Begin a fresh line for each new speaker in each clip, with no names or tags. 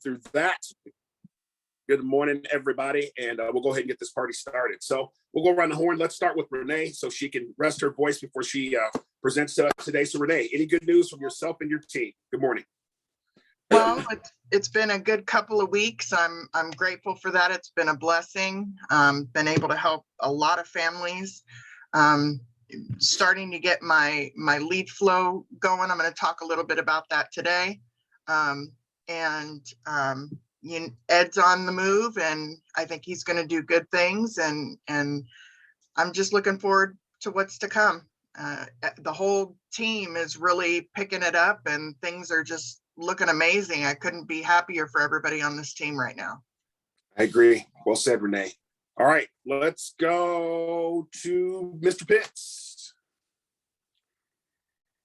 through that. Good morning, everybody, and we'll go ahead and get this party started. So we'll go around the horn. Let's start with Renee so she can rest her voice before she presents to us today. So Renee, any good news from yourself and your team? Good morning.
Well, it's been a good couple of weeks. I'm grateful for that. It's been a blessing. Been able to help a lot of families. Starting to get my lead flow going. I'm going to talk a little bit about that today. Ed's on the move, and I think he's going to do good things. And I'm just looking forward to what's to come. The whole team is really picking it up, and things are just looking amazing. I couldn't be happier for everybody on this team right now.
I agree. Well said, Renee. All right, let's go to Mr. Pitts.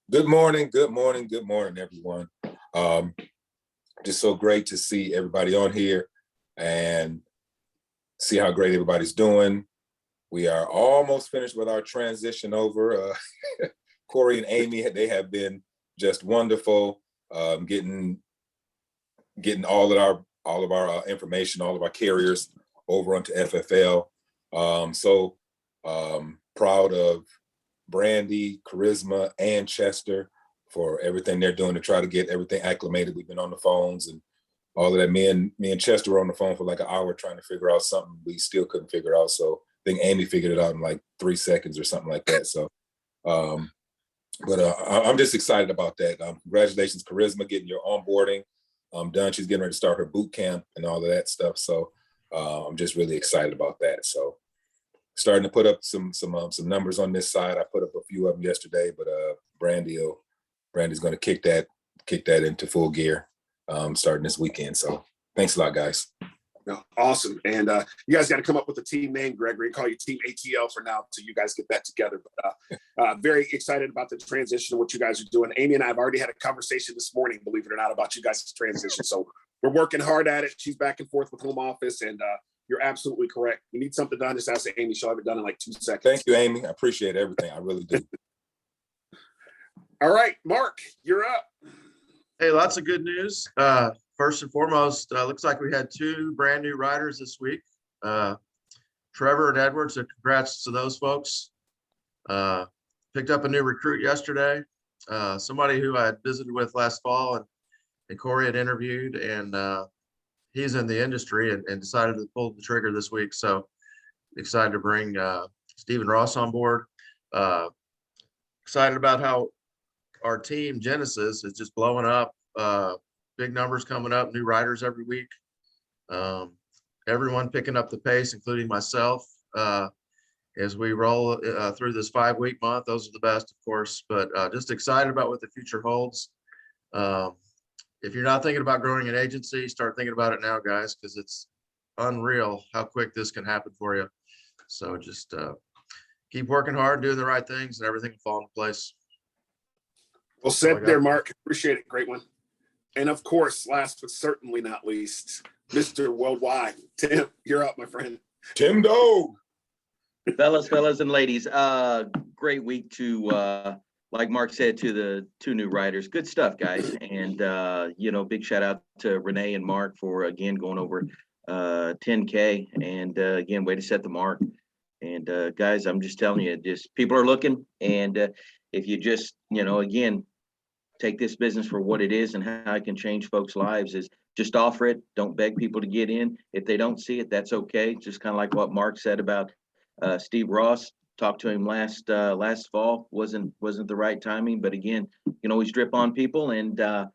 Good morning, everyone. Just so great to see everybody on here and see how great everybody's doing. We are almost finished with our transition over. Corey and Amy, they have been just wonderful. Getting all of our information, all of our carriers over onto FFL. So proud of Brandy, Charisma, and Chester for everything they're doing to try to get everything acclimated. We've been on the phones and all of that. Me and Chester were on the phone for like an hour trying to figure out something we still couldn't figure out. So I think Amy figured it out in like 3 seconds or something like that. So I'm just excited about that. Congratulations, Charisma, getting your onboarding done. She's getting ready to start her boot camp and all of that stuff. So I'm just really excited about that. So starting to put up some numbers on this side. I put up a few of them yesterday, but Brandy's going to kick that into full gear starting this weekend. So thanks a lot, guys.
No, awesome. And you guys got to come up with a team name, Gregory, and call you Team ATL for now until you guys get that together. But very excited about the transition and what you guys are doing. Amy and I have already had a conversation this morning, believe it or not, about you guys' transition. So we're working hard at it. She's back and forth with home office, and you're absolutely correct. You need something done, just ask Amy. She'll have it done in like 2 seconds.
Thank you, Amy. I appreciate everything. I really do.
All right, Mark, you're up.
Hey, lots of good news. First and foremost, looks like we had 2 brand new riders this week. Trevor and Edward, so congrats to those folks. Picked up a new recruit yesterday, somebody who I had visited with last fall and Corey had interviewed, and he's in the industry and decided to pull the trigger this week. So excited to bring Stephen Ross on board. Excited about how our team Genesis is just blowing up. Big numbers coming up, new riders every week. Everyone picking up the pace, including myself, as we roll through this 5-week month. Those are the best, of course, but just excited about what the future holds. If you're not thinking about growing an agency, start thinking about it now, guys, because it's unreal how quick this can happen for you. So just keep working hard, doing the right things, and everything will fall into place.
Well said there, Mark. Appreciate it. Great one. And of course, last but certainly not least, Mr. Worldwide. Tim, you're up, my friend.
Tim Dog.
Fellas and ladies, great week to, like Mark said, to the 2 new riders. Good stuff, guys. And, big shout out to Renee and Mark for, again, going over 10K. And, again, way to set the mark. And, guys, I'm just telling you, just people are looking. And if you just, again, take this business for what it is and how it can change folks' lives, is just offer it. Don't beg people to get in. If they don't see it, that's okay. Just kind of like what Mark said about Steve Ross. Talked to him last fall. Wasn't the right timing, but again, you can always drip on people, and they'll,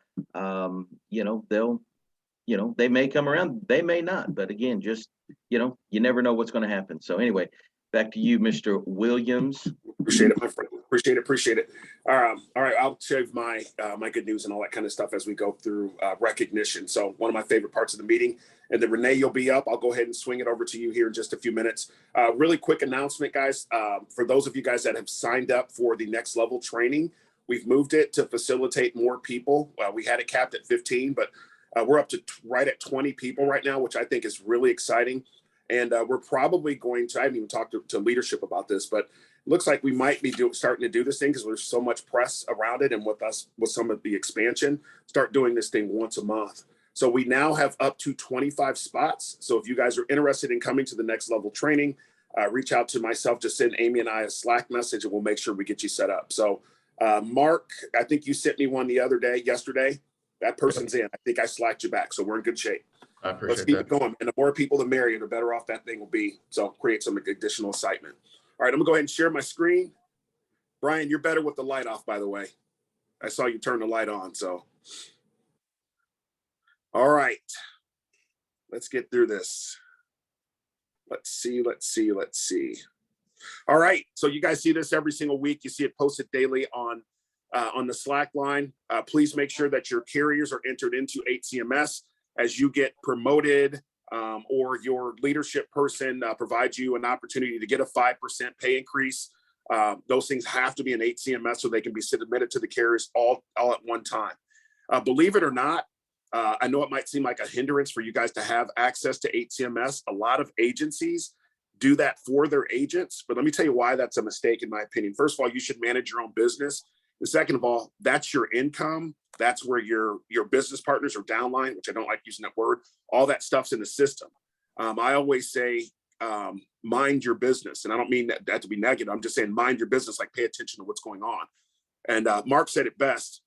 they may come around, they may not, but again, just you never know what's going to happen. So anyway, back to you, Mr. Williams.
Appreciate it, my friend. Appreciate it. All right, I'll shave my good news and all that kind of stuff as we go through recognition. So one of my favorite parts of the meeting. And then Renee, you'll be up. I'll go ahead and swing it over to you here in just a few minutes. Really quick announcement, guys. For those of you guys that have signed up for the next level training, we've moved it to facilitate more people. We had it capped at 15, but we're up to right at 20 people right now, which I think is really exciting. And we're probably going to, I haven't even talked to leadership about this, but it looks like we might be starting to do this thing because there's so much press around it, and with some of the expansion, start doing this thing once a month. So we now have up to 25 spots. So if you guys are interested in coming to the next level training, reach out to myself, just send Amy and I a Slack message and we'll make sure we get you set up. So Mark, I think you sent me one yesterday. That person's in. I think I slacked you back. So we're in good shape.
I
Let's
appreciate
keep
that.
it going. And the more people, the merrier, the better off that thing will be. So create some additional excitement. All right, I'm gonna go ahead and share my screen. Brian, you're better with the light off, by the way. I saw you turn the light on, so. All right, let's get through this. Let's see. All right, so you guys see this every single week. You see it posted daily on the Slack line. Please make sure that your carriers are entered into HCMS as you get promoted, or your leadership person provides you an opportunity to get a 5% pay increase. Those things have to be in HCMS so they can be submitted to the carriers all at one time. Believe it or not, I know it might seem like a hindrance for you guys to have access to HCMS. A lot of agencies do that for their agents, but let me tell you why that's a mistake in my opinion. First of all, you should manage your own business. And second of all, that's your income. That's where your business partners or downline, which I don't like using that word, all that stuff's in the system. I always say, mind your business. And I don't mean that to be negative. I'm just saying, mind your business, like pay attention to what's going on. And Mark said it best.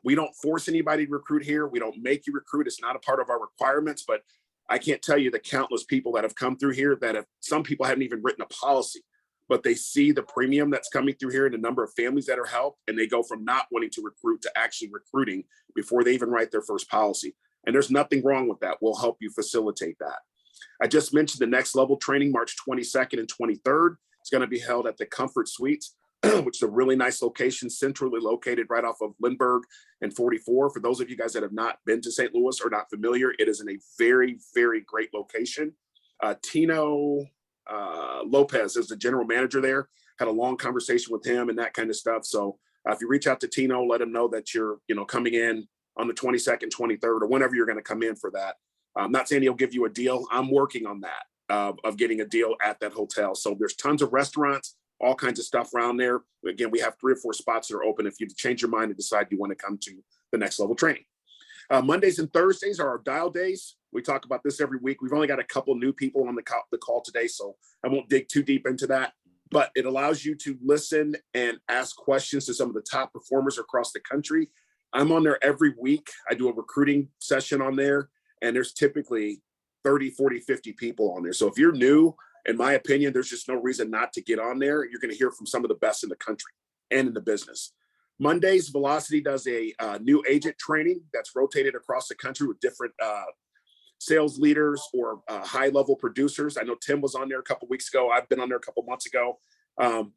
We don't force anybody to recruit here. We don't make you recruit. It's not a part of our requirements, but I can't tell you the countless people that have come through here some people haven't even written a policy, but they see the premium that's coming through here and the number of families that are helped, and they go from not wanting to recruit to actually recruiting before they even write their first policy. And there's nothing wrong with that. We'll help you facilitate that. I just mentioned the next level training, March 22nd and 23rd. It's going to be held at the Comfort Suites, which is a really nice location, centrally located right off of Lindbergh and 44. For those of you guys that have not been to St. Louis or not familiar, it is in a very, very great location. Tino Lopez is the general manager there. Had a long conversation with him and that kind of stuff. So if you reach out to Tino, let him know that you're coming in on the 22nd, 23rd, or whenever you're going to come in for that. I'm not saying he'll give you a deal. I'm working on that, of getting a deal at that hotel. So there's tons of restaurants, all kinds of stuff around there. Again, we have 3 or 4 spots that are open if you change your mind and decide you want to come to the next level training. Mondays and Thursdays are our dial days. We talk about this every week. We've only got a couple new people on the call today, so I won't dig too deep into that. But it allows you to listen and ask questions to some of the top performers across the country. I'm on there every week. I do a recruiting session on there, and there's typically 30, 40, 50 people on there. So if you're new, in my opinion, there's just no reason not to get on there. You're going to hear from some of the best in the country and in the business. Mondays, Velocity does a new agent training that's rotated across the country with different sales leaders or high-level producers. I know Tim was on there a couple weeks ago. I've been on there a couple months ago.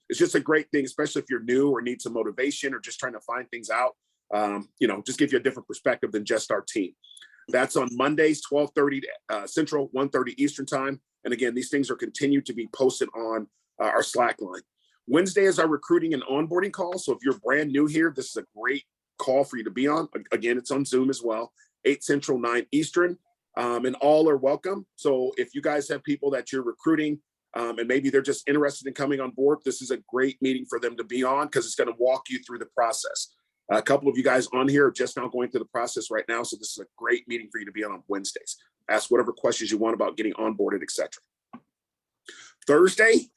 It's just a great thing, especially if you're new or need some motivation or just trying to find things out. Just give you a different perspective than just our team. That's on Mondays, 12:30 Central, 1:30 Eastern time. And again, these things are continued to be posted on our Slack line. Wednesday is our recruiting and onboarding call. So if you're brand new here, this is a great call for you to be on. Again, it's on Zoom as well, 8 Central, 9 Eastern, and all are welcome. So if you guys have people that you're recruiting and maybe they're just interested in coming on board, this is a great meeting for them to be on because it's going to walk you through the process. A couple of you guys on here are just now going through the process right now. So this is a great meeting for you to be on Wednesdays. Ask whatever questions you want about getting onboarded, etc. Thursday,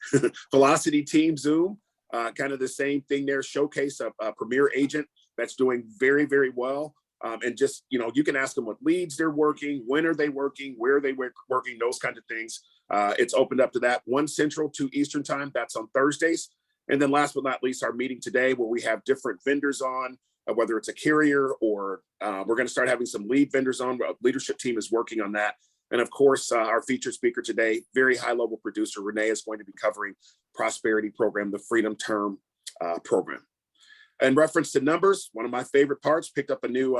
Velocity Team Zoom, kind of the same thing there. Showcase a premier agent that's doing very, very well. And just, you can ask them what leads they're working, when are they working, where are they working, those kinds of things. It's opened up to that. 1 Central, 2 Eastern time. That's on Thursdays. And then last but not least, our meeting today where we have different vendors on, whether it's a carrier or we're going to start having some lead vendors on. Our leadership team is working on that. And of course, our featured speaker today, very high level producer, Renee, is going to be covering Prosperity Program, the Freedom Term program. In reference to numbers, one of my favorite parts, picked up a new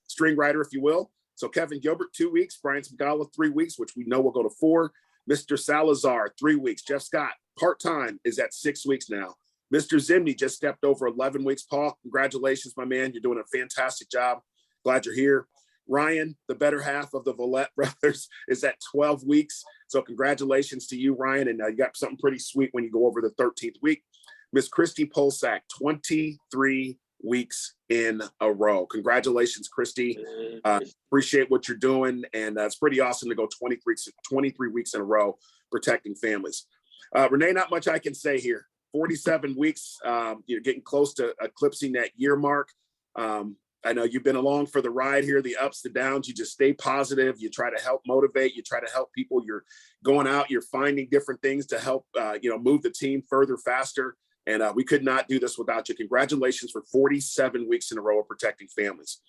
string writer, if you will. So Kevin Gilbert, 2 weeks, Brian Smigala, 3 weeks, which we know will go to 4. Mr. Salazar, 3 weeks. Jeff Scott, part-time, is at 6 weeks now. Mr. Zimney just stepped over 11 weeks. Paul, congratulations, my man. You're doing a fantastic job. Glad you're here. Ryan, the better half of the Villette brothers, is at 12 weeks. So congratulations to you, Ryan. And you got something pretty sweet when you go over the 13th week. Miss Christy Polsak, 23 weeks in a row. Congratulations, Christy. Appreciate what you're doing. And it's pretty awesome to go 23 weeks in a row protecting families. Renee, not much I can say here. 47 weeks, you're getting close to eclipsing that year mark. I know you've been along for the ride here, the ups, the downs. You just stay positive. You try to help motivate. You try to help people. You're going out. You're finding different things to help, move the team further, faster. And we could not do this without you. Congratulations for 47 weeks in a row of protecting families.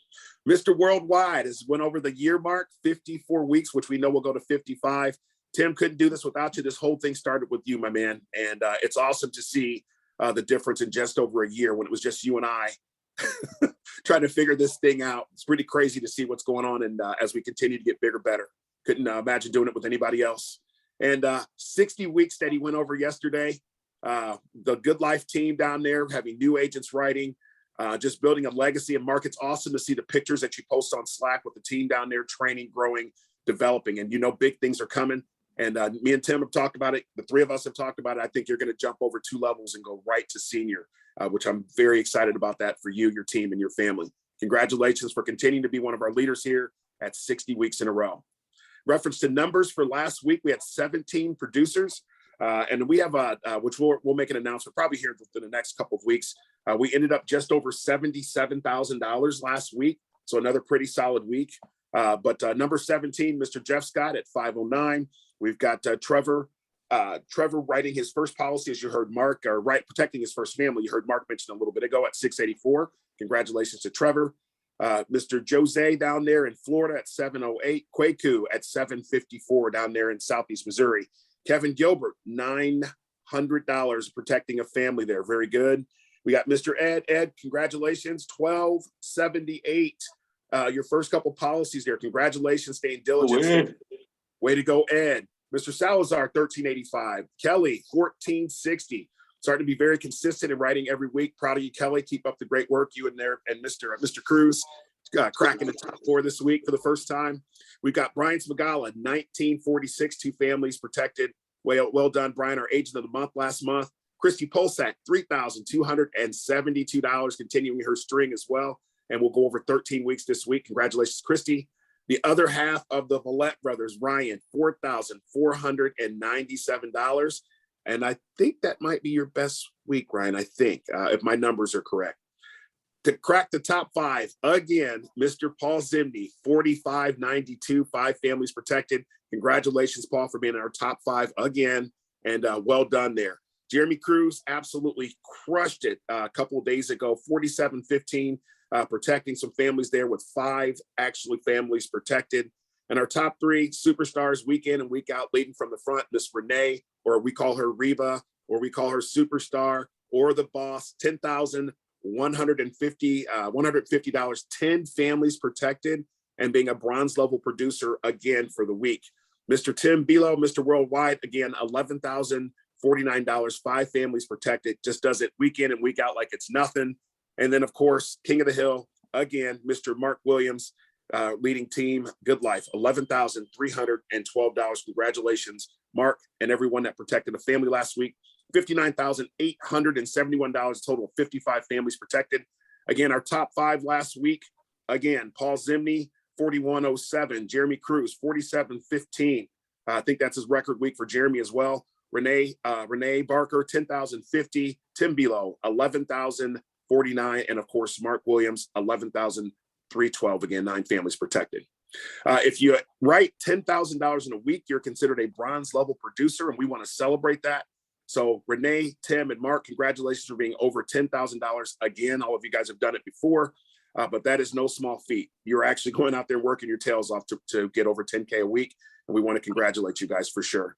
Mr. Worldwide has went over the year mark, 54 weeks, which we know will go to 55. Tim, couldn't do this without you. This whole thing started with you, my man. And it's awesome to see the difference in just over a year when it was just you and I trying to figure this thing out. It's pretty crazy to see what's going on. And as we continue to get bigger, better, couldn't imagine doing it with anybody else. And 60 weeks that he went over yesterday. The Good Life team down there having new agents writing, just building a legacy. And Mark, it's awesome to see the pictures that you post on Slack with the team down there, training, growing, developing. And big things are coming. And me and Tim have talked about it. The three of us have talked about it. I think you're going to jump over 2 levels and go right to senior, which I'm very excited about that for you, your team, and your family. Congratulations for continuing to be one of our leaders here at 60 weeks in a row. Reference to numbers for last week, we had 17 producers. And we have which we'll make an announcement probably here within the next couple of weeks. We ended up just over $77,000 last week. So another pretty solid week. But number 17, Mr. Jeff Scott at 509. We've got Trevor writing his first policy, as you heard Mark, protecting his first family. You heard Mark mention a little bit ago at 684. Congratulations to Trevor. Mr. Jose down there in Florida at 708. Kwaku at 754 down there in Southeast Missouri. Kevin Gilbert, $900 protecting a family there. Very good. We got Mr. Ed. Ed, congratulations, 1278. Your first couple policies there. Congratulations, staying diligent. Way to go, Ed. Mr. Salazar, 1385. Kelly, 1460. Starting to be very consistent in writing every week. Proud of you, Kelly. Keep up the great work. You and Mr. Cruz cracking the top 4 this week for the first time. We've got Brian Smagala, 1946, 2 families protected. Well done, Brian, our agent of the month last month. Christy Polsak, $3,272, continuing her string as well. And we'll go over 13 weeks this week. Congratulations, Christy. The other half of the Vallette brothers, Ryan, $4,497. And I think that might be your best week, Ryan, I think, if my numbers are correct. To crack the top 5, again, Mr. Paul Zimney, 4592, 5 families protected. Congratulations, Paul, for being in our top 5 again, and well done there. Jeremy Cruz absolutely crushed it a couple of days ago, 4715, protecting some families there with 5 actually families protected. And our top 3 superstars week in and week out, leading from the front, Miss Renee, or we call her Reba, or we call her Superstar, or the Boss, $10,150, 10 families protected, and being a bronze level producer again for the week. Mr. Tim Bilo, Mr. Worldwide, again, $11,049, 5 families protected, just does it week in and week out like it's nothing. And then, of course, King of the Hill, again, Mr. Mark Williams, leading team Good Life, $11,312. Congratulations, Mark, and everyone that protected a family last week. $59,871, total of 55 families protected. Again, our top 5 last week, again, Paul Zimney, 4107, Jeremy Cruz, 4715. I think that's his record week for Jeremy as well. Renee Barker, 10,050, Tim Bilo, 11,049, and of course, Mark Williams, 11,312, again, 9 families protected. If you write $10,000 in a week, you're considered a bronze level producer, and we want to celebrate that. So Renee, Tim, and Mark, congratulations for being over $10,000. Again, all of you guys have done it before, but that is no small feat. You're actually going out there working your tails off to get over 10K a week, and we want to congratulate you guys for sure.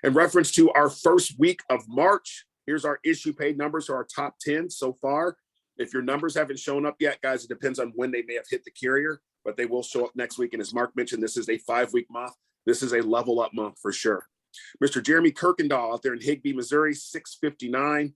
In reference to our first week of March, here's our issue paid numbers for our top 10 so far. If your numbers haven't shown up yet, guys, it depends on when they may have hit the carrier, but they will show up next week. And as Mark mentioned, this is a 5-week month. This is a level up month for sure. Mr. Jeremy Kirkendall out there in Higbee, Missouri, 659.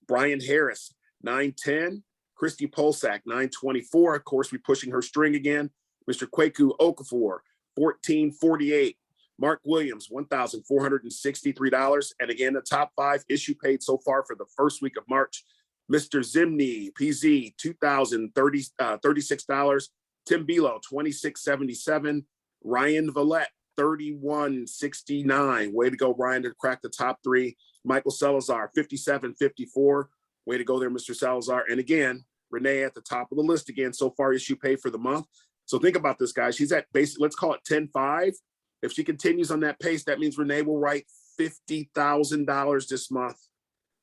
Brian Harris, 910. Christy Polsak, 924. Of course, we're pushing her string again. Mr. Kwaku Okafor, 1448. Mark Williams, $1,463. And again, the top 5 issue paid so far for the first week of March. Mr. Zimney, PZ, $2,036. Tim Belo, $26.77. Ryan Vallette, $31.69. Way to go, Ryan, to crack the top three. Michael Salazar, $57.54. Way to go there, Mr. Salazar. And again, Renee at the top of the list again, so far issue pay for the month. So think about this, guys. She's at basically, let's call it 10.5. If she continues on that pace, that means Renee will write $50,000 this month.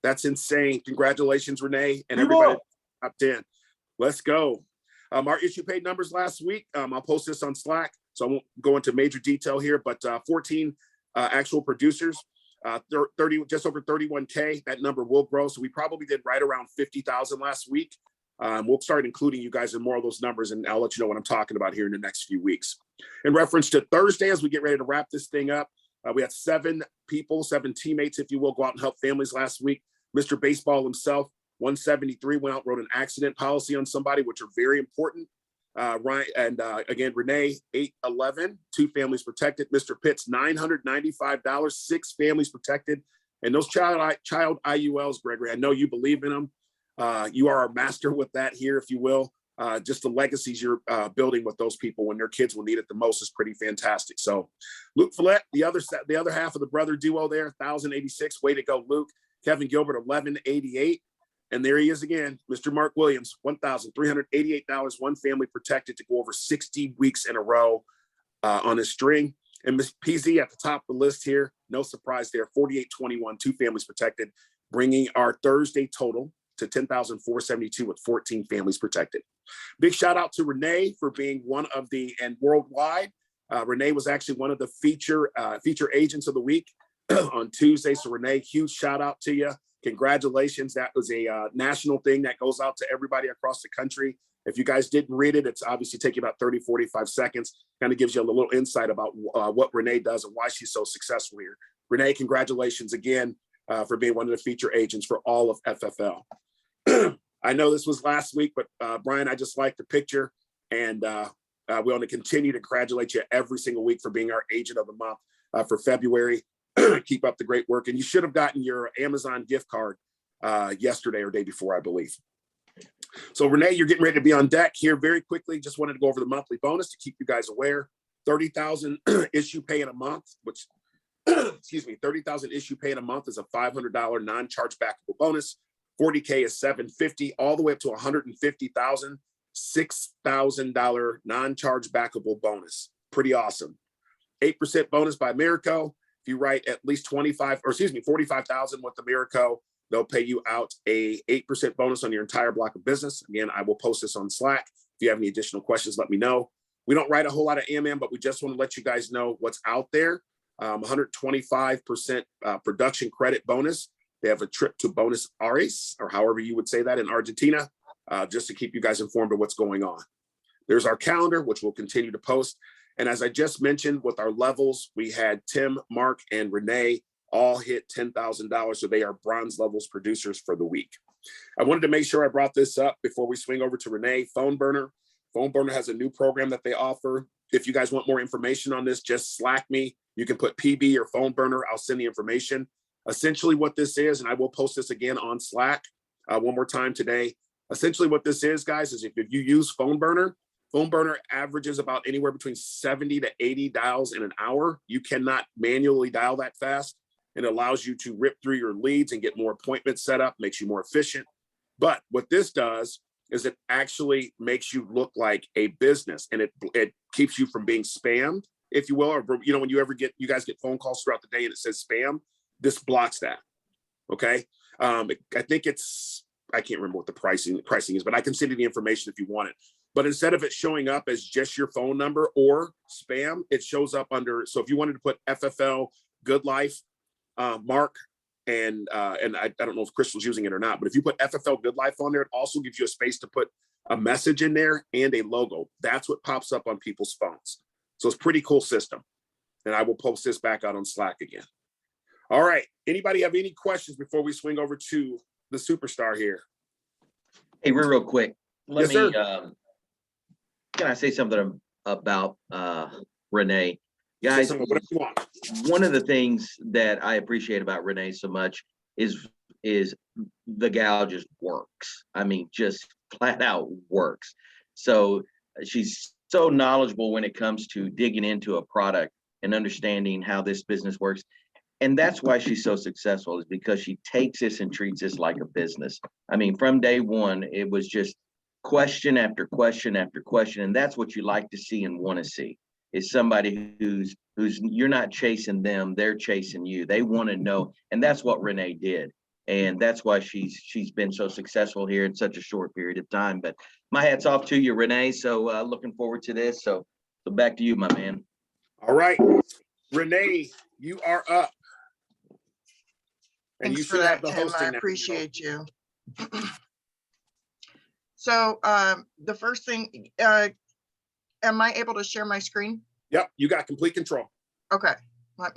That's insane. Congratulations, Renee, and everybody top 10. Let's go. Our issue paid numbers last week. I'll post this on Slack, so I won't go into major detail here, but 14 actual producers, 30, just over 31K. That number will grow. So we probably did right around 50,000 last week. We'll start including you guys in more of those numbers, and I'll let you know what I'm talking about here in the next few weeks. In reference to Thursday, as we get ready to wrap this thing up, we had 7 teammates, if you will, go out and help families last week. Mr. Baseball himself, 173, went out, wrote an accident policy on somebody, which are very important. Ryan and again, Renee, 811, 2 families protected. Mr. Pitts, $995, 6 families protected. And those child IULs, Gregory, I know you believe in them. You are a master with that here, if you will. Just the legacies you're building with those people when their kids will need it the most is pretty fantastic. So Luke Follett, the other half of the brother duo there, 1,086. Way to go, Luke. Kevin Gilbert, 1,188. And there he is again, Mr. Mark Williams, $1,388, 1 family protected to go over 60 weeks in a row on his string. And Ms. PZ at the top of the list here, no surprise there, 4821, 2 families protected, bringing our Thursday total to 10,472 with 14 families protected. Big shout out to Renee for being one of the, and worldwide, Renee was actually one of the feature agents of the week on Tuesday. So Renee, huge shout out to you. Congratulations. That was a national thing that goes out to everybody across the country. If you guys didn't read it, it's obviously taking about 30, 45 seconds. Kind of gives you a little insight about what Renee does and why she's so successful here. Renee, congratulations again for being one of the feature agents for all of FFL. I know this was last week, but Brian, I just like the picture, and we want to continue to congratulate you every single week for being our agent of the month for February. Keep up the great work. And you should have gotten your Amazon gift card yesterday or day before, I believe. So Renee, you're getting ready to be on deck here very quickly. Just wanted to go over the monthly bonus to keep you guys aware. 30,000 issue pay in a month, which, excuse me, 30,000 issue pay in a month is a $500 non-charge backable bonus. 40K is $750, all the way up to 150,000, $6,000 non-charge backable bonus. Pretty awesome. 8% bonus by Miraco. If you write at least 45,000 with the Miraco, they'll pay you out a 8% bonus on your entire block of business. Again, I will post this on Slack. If you have any additional questions, let me know. We don't write a whole lot of AMM, but we just want to let you guys know what's out there. 125% production credit bonus. They have a trip to Buenos Aires, or however you would say that, in Argentina, just to keep you guys informed of what's going on. There's our calendar, which we'll continue to post. And as I just mentioned, with our levels, we had Tim, Mark, and Renee all hit $10,000. So they are bronze levels producers for the week. I wanted to make sure I brought this up before we swing over to Renee. Phone Burner. Phone Burner has a new program that they offer. If you guys want more information on this, just Slack me. You can put PB or Phone Burner. I'll send the information. Essentially what this is, and I will post this again on Slack one more time today. Essentially what this is, guys, is if you use Phone Burner averages about anywhere between 70 to 80 dials in an hour. You cannot manually dial that fast. It allows you to rip through your leads and get more appointments set up, makes you more efficient. But what this does is it actually makes you look like a business, and it keeps you from being spammed, if you will, or, you know, when you guys get phone calls throughout the day and it says spam, this blocks that. Okay. I think I can't remember what the pricing is, but I can send you the information if you want it. But instead of it showing up as just your phone number or spam, it shows up under. So if you wanted to put FFL Good Life, Mark, and I don't know if Crystal's using it or not, but if you put FFL Good Life on there, it also gives you a space to put a message in there and a logo. That's what pops up on people's phones. So it's a pretty cool system. And I will post this back out on Slack again. All right. Anybody have any questions before we swing over to the superstar here?
Hey, real quick.
Yes, sir.
Can I say something about Renee? Guys, one of the things that I appreciate about Renee so much is is the gal just works. I mean, just flat out works. So she's so knowledgeable when it comes to digging into a product and understanding how this business works. And that's why she's so successful, is because she takes this and treats this like a business. I mean, from day one, it was just question after question after question. And that's what you like to see and want to see, is somebody who's you're not chasing them, they're chasing you. They want to know. And that's what Renee did. And that's why she's been so successful here in such a short period of time. But my hat's off to you, Renee. So looking forward to this. So back to you, my man.
All right, Renee, you are up. And
Thanks
you
for
should have
that,
the
Tim.
hosting
I
now.
appreciate you. So the first thing, am I able to share my screen?
Yep, you got complete control.
Okay, I'm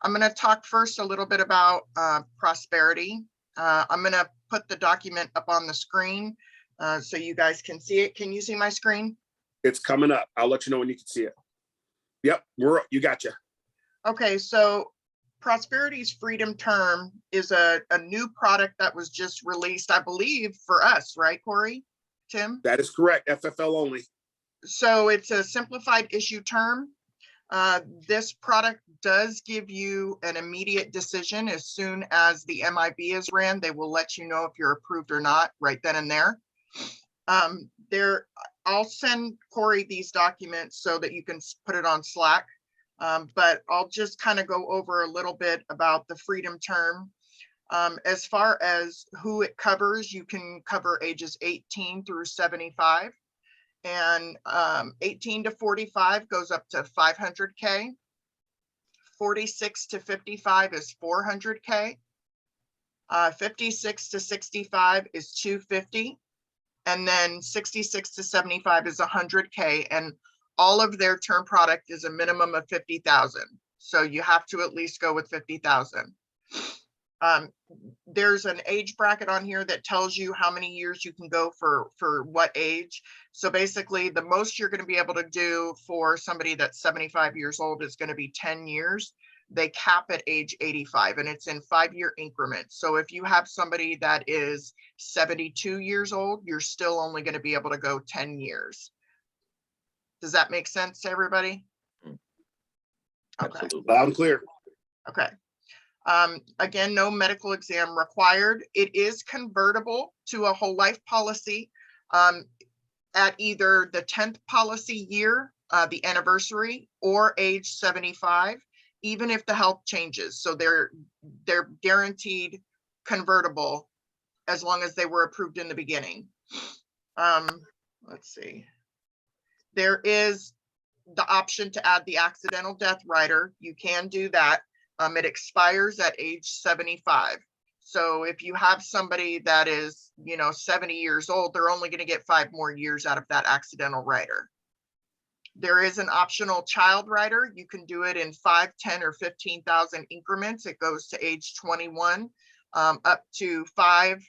going to talk first a little bit about prosperity. I'm going to put the document up on the screen so you guys can see it. Can you see my screen?
It's coming up. I'll let you know when you can see it. Yep, you got you.
Okay, so Prosperity's Freedom Term is a new product that was just released, I believe, for us, right, Corey? Tim?
That is correct. FFL only.
So it's a simplified issue term. This product does give you an immediate decision as soon as the MIB is ran. They will let you know if you're approved or not right then and there. I'll send Corey these documents so that you can put it on Slack. But I'll just kind of go over a little bit about the Freedom Term. As far as who it covers, you can cover ages 18 through 75. And 18 to 45 goes up to 500K. 46 to 55 is 400K. 56 to 65 is 250. And then 66 to 75 is 100K. And all of their term product is a minimum of 50,000. So you have to at least go with 50,000. There's an age bracket on here that tells you how many years you can go for what age. So basically the most you're going to be able to do for somebody that's 75 years old is going to be 10 years. They cap at age 85 and it's in 5-year increments. So if you have somebody that is 72 years old, you're still only going to be able to go 10 years. Does that make sense to everybody? Okay.
Absolutely.
Loud and clear.
Okay. Again, no medical exam required. It is convertible to a whole life policy at either the 10th policy year, the anniversary, or age 75, even if the health changes. So they're guaranteed convertible as long as they were approved in the beginning. Let's see. There is the option to add the accidental death rider. You can do that. It expires at age 75. So if you have somebody that is, 70 years old, they're only going to get 5 more years out of that accidental rider. There is an optional child rider. You can do it in 5, 10, or 15,000 increments. It goes to age 21, up to 5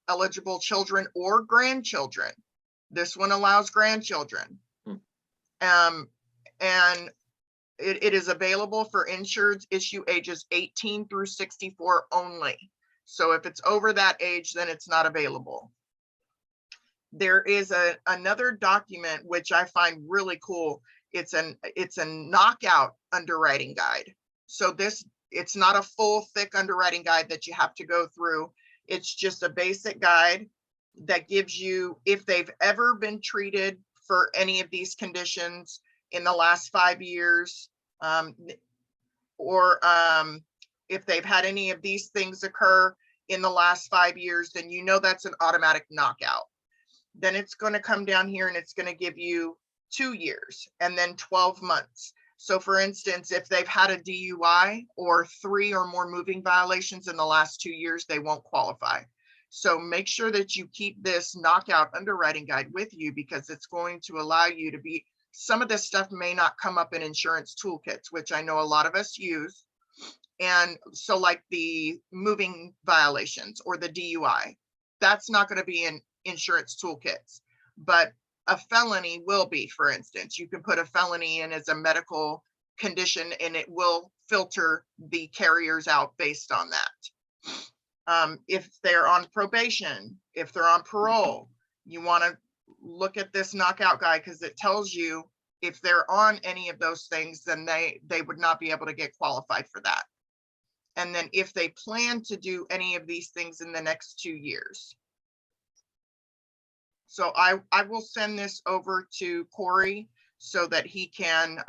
eligible children or grandchildren. This one allows grandchildren. And it is available for insureds issue ages 18 through 64 only. So if it's over that age, then it's not available. There is another document which I find really cool. It's a knockout underwriting guide. So it's not a full thick underwriting guide that you have to go through. It's just a basic guide that gives you, if they've ever been treated for any of these conditions in the last 5 years, or if they've had any of these things occur in the last 5 years, then that's an automatic knockout. Then it's going to come down here and it's going to give you 2 years and then 12 months. So for instance, if they've had a DUI or 3 or more moving violations in the last 2 years, they won't qualify. So make sure that you keep this knockout underwriting guide with you, because it's going to allow you to be, some of this stuff may not come up in insurance toolkits, which I know a lot of us use. And so like the moving violations or the DUI, that's not going to be in insurance toolkits, but a felony will be. For instance, you can put a felony in as a medical condition and it will filter the carriers out based on that. If they're on probation, if they're on parole, you want to look at this knockout guy because it tells you if they're on any of those things, then they would not be able to get qualified for that. And then if they plan to do any of these things in the next 2 years. So I will send this over to Corey so that he can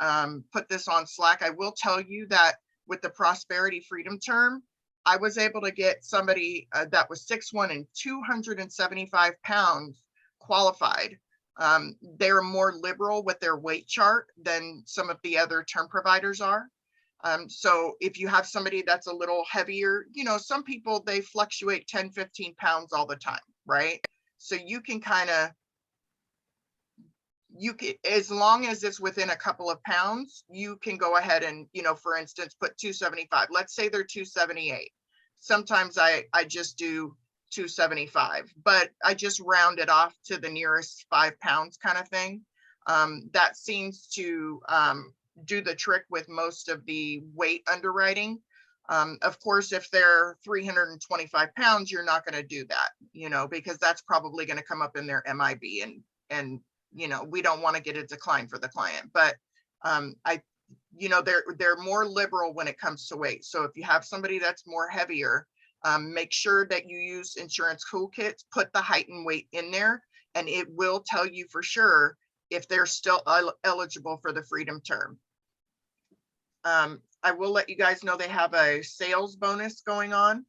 put this on Slack. I will tell you that with the Prosperity Freedom Term, I was able to get somebody that was 6'1" and 275 pounds qualified. They're more liberal with their weight chart than some of the other term providers are. So if you have somebody that's a little heavier, you know, some people, they fluctuate 10, 15 pounds all the time, right? So you can kind of, as long as it's within a couple of pounds, you can go ahead and, you know, for instance, put 275. Let's say they're 278. Sometimes I just do 275, but I just round it off to the nearest 5 pounds kind of thing. That seems to do the trick with most of the weight underwriting. Of course, if they're 325 pounds, you're not going to do that, you know, because that's probably going to come up in their MIB, and you know, we don't want to get a decline for the client. But you know, they're more liberal when it comes to weight. So if you have somebody that's more heavier, make sure that you use insurance toolkits, put the height and weight in there, and it will tell you for sure if they're still eligible for the Freedom Term. I will let you guys know they have a sales bonus going on.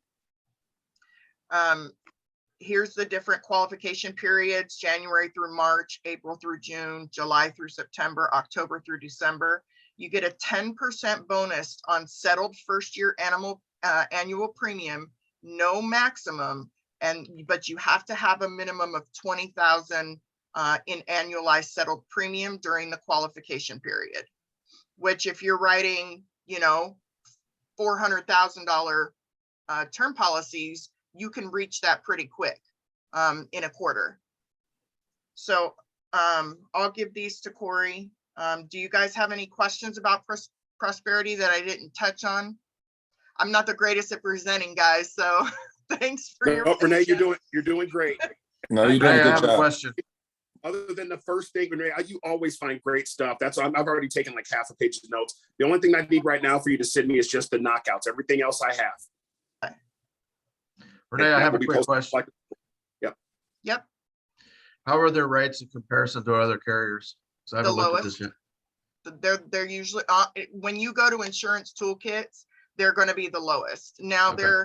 Here's the different qualification periods: January through March, April through June, July through September, October through December. You get a 10% bonus on settled first year annual premium, no maximum, but you have to have a minimum of 20,000 in annualized settled premium during the qualification period, which if you're writing, you know, $400,000 term policies, you can reach that pretty quick in a quarter. So I'll give these to Corey. Do you guys have any questions about prosperity that I didn't touch on? I'm not the greatest at presenting, guys, so thanks for your
Renee,
patience.
you're doing great.
No, you're doing
I
a good
have a
job.
question.
Other than the first thing, Renee, you always find great stuff. I've already taken like half a page of notes. The only thing I need right now for you to send me is just the knockouts. Everything else I have.
Renee, I have a quick question.
Yep.
How are their rates in comparison to other carriers? So I haven't looked at this yet.
They're usually when you go to insurance toolkits, they're going to be the lowest. Now
Okay.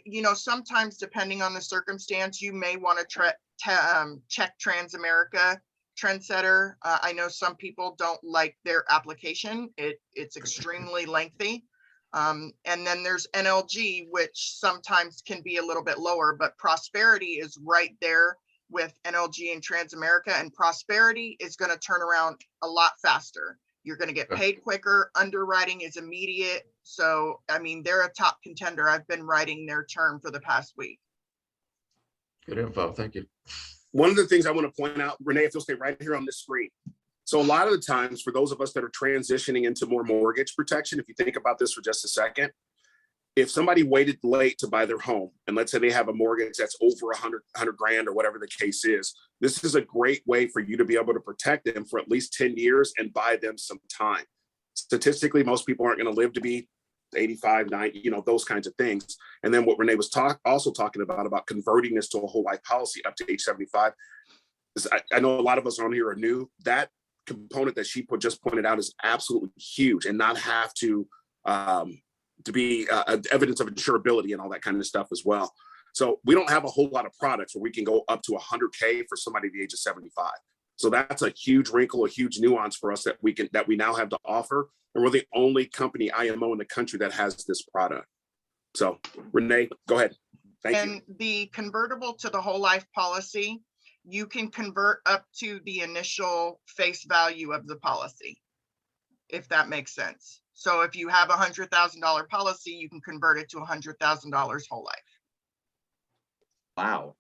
you know, sometimes depending on the circumstance, you may want to check Transamerica Trendsetter. I know some people don't like their application. It's extremely lengthy. And then there's NLG, which sometimes can be a little bit lower, but Prosperity is right there with NLG and Transamerica, and Prosperity is going to turn around a lot faster. You're going to get paid quicker. Underwriting is immediate. So, I mean, they're a top contender. I've been writing their term for the past week.
Good info. Thank you.
One of the things I want to point out, Renee, if you'll stay right here on this screen. So a lot of the times for those of us that are transitioning into more mortgage protection, if you think about this for just a second, if somebody waited late to buy their home, and let's say they have a mortgage that's over 100 grand or whatever the case is, this is a great way for you to be able to protect them for at least 10 years and buy them some time. Statistically, most people aren't going to live to be 85, 90, you know, those kinds of things. And then what Renee was also talking about converting this to a whole life policy up to age 75. Is I know a lot of us on here are new. That component that she just pointed out is absolutely huge, and not have to be evidence of insurability and all that kind of stuff as well. So we don't have a whole lot of products where we can go up to 100K for somebody at the age of 75. So that's a huge wrinkle, a huge nuance for us that we now have to offer. And we're the only company IMO in the country that has this product. So Renee, go ahead. Thank you.
And the convertible to the whole life policy, you can convert up to the initial face value of the policy, if that makes sense. So if you have $100,000 policy, you can convert it to $100,000 whole life.
Wow.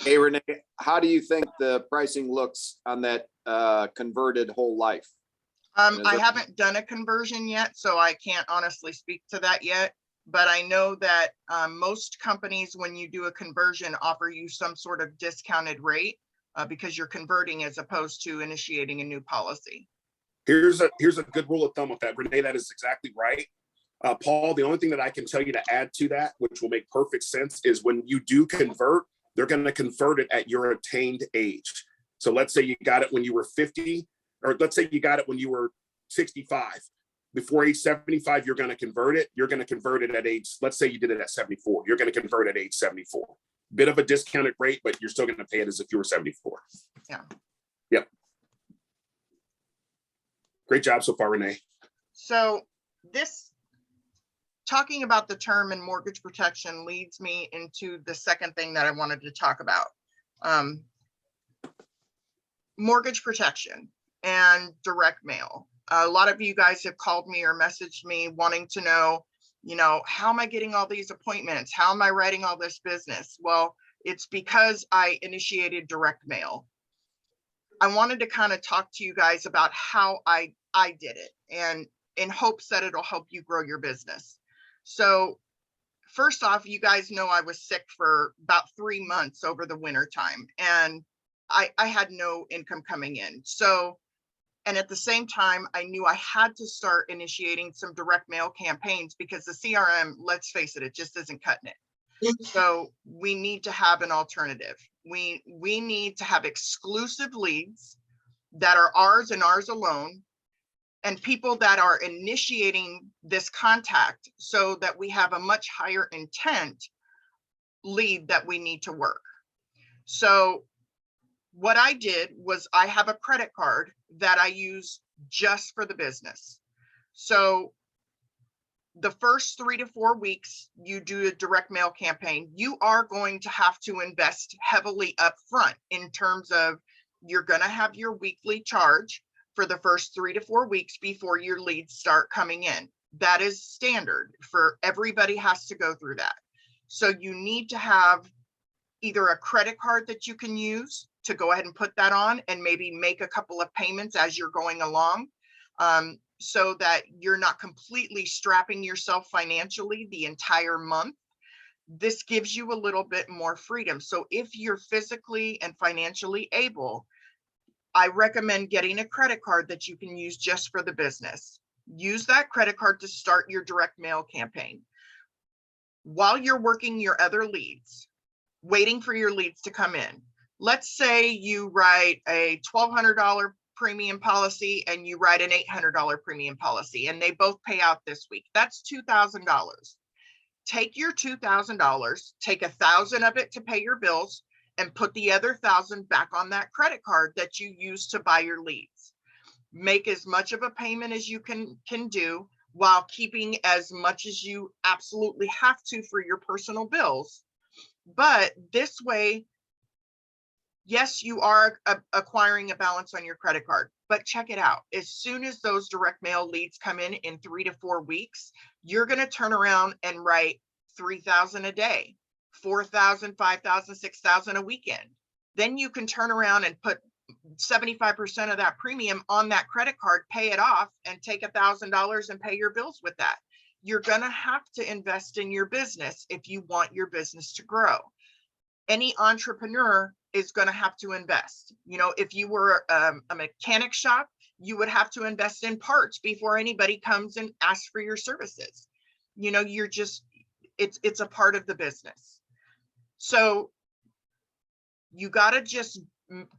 Hey, Renee, how do you think the pricing looks on that converted whole life?
I haven't done a conversion yet, so I can't honestly speak to that yet. but I know that most companies, when you do a conversion, offer you some sort of discounted rate because you're converting as opposed to initiating a new policy.
Here's a good rule of thumb with that, Renee. That is exactly right. Paul, the only thing that I can tell you to add to that, which will make perfect sense, is when you do convert, they're going to convert it at your attained age. So let's say you got it when you were 50, or let's say you got it when you were 65. Before age 75, you're going to convert it. You're going to convert it at age, let's say you did it at 74. You're going to convert at age 74. Bit of a discounted rate, but you're still going to pay it as if you were 74.
Yeah.
Yep. Great job so far, Renee.
So this, talking about the term and mortgage protection leads me into the second thing that I wanted to talk about. Mortgage protection and direct mail. A lot of you guys have called me or messaged me wanting to know, how am I getting all these appointments? How am I writing all this business? Well, it's because I initiated direct mail. I wanted to kind of talk to you guys about how I did it, and in hopes that it'll help you grow your business. So first off, you guys know I was sick for about 3 months over the winter time, and I had no income coming in. So, and at the same time, I knew I had to start initiating some direct mail campaigns because the CRM, let's face it, it just isn't cutting it. So we need to have an alternative. We need to have exclusive leads that are ours and ours alone, and people that are initiating this contact so that we have a much higher intent lead that we need to work. So what I did was I have a credit card that I use just for the business. So the first 3 to 4 weeks you do a direct mail campaign, you are going to have to invest heavily up front in terms of you're going to have your weekly charge for the first 3 to 4 weeks before your leads start coming in. That is standard for everybody, has to go through that. So you need to have either a credit card that you can use to go ahead and put that on and maybe make a couple of payments as you're going along, so that you're not completely strapping yourself financially the entire month. This gives you a little bit more freedom. So if you're physically and financially able, I recommend getting a credit card that you can use just for the business. Use that credit card to start your direct mail campaign. While you're working your other leads, waiting for your leads to come in. Let's say you write a $1,200 premium policy and you write an $800 premium policy, and they both pay out this week. That's $2,000. Take your $2,000, take $1,000 of it to pay your bills, and put the other $1,000 back on that credit card that you use to buy your leads. Make as much of a payment as you can do while keeping as much as you absolutely have to for your personal bills. But this way, yes, you are acquiring a balance on your credit card, but check it out. As soon as those direct mail leads come in 3 to 4 weeks, you're going to turn around and write 3,000 a day, 4,000, 5,000, 6,000 a weekend. Then you can turn around and put 75% of that premium on that credit card, pay it off, and take $1,000 and pay your bills with that. You're going to have to invest in your business if you want your business to grow. Any entrepreneur is going to have to invest. If you were a mechanic shop, you would have to invest in parts before anybody comes and asks for your services. You're just, it's a part of the business. So you got to just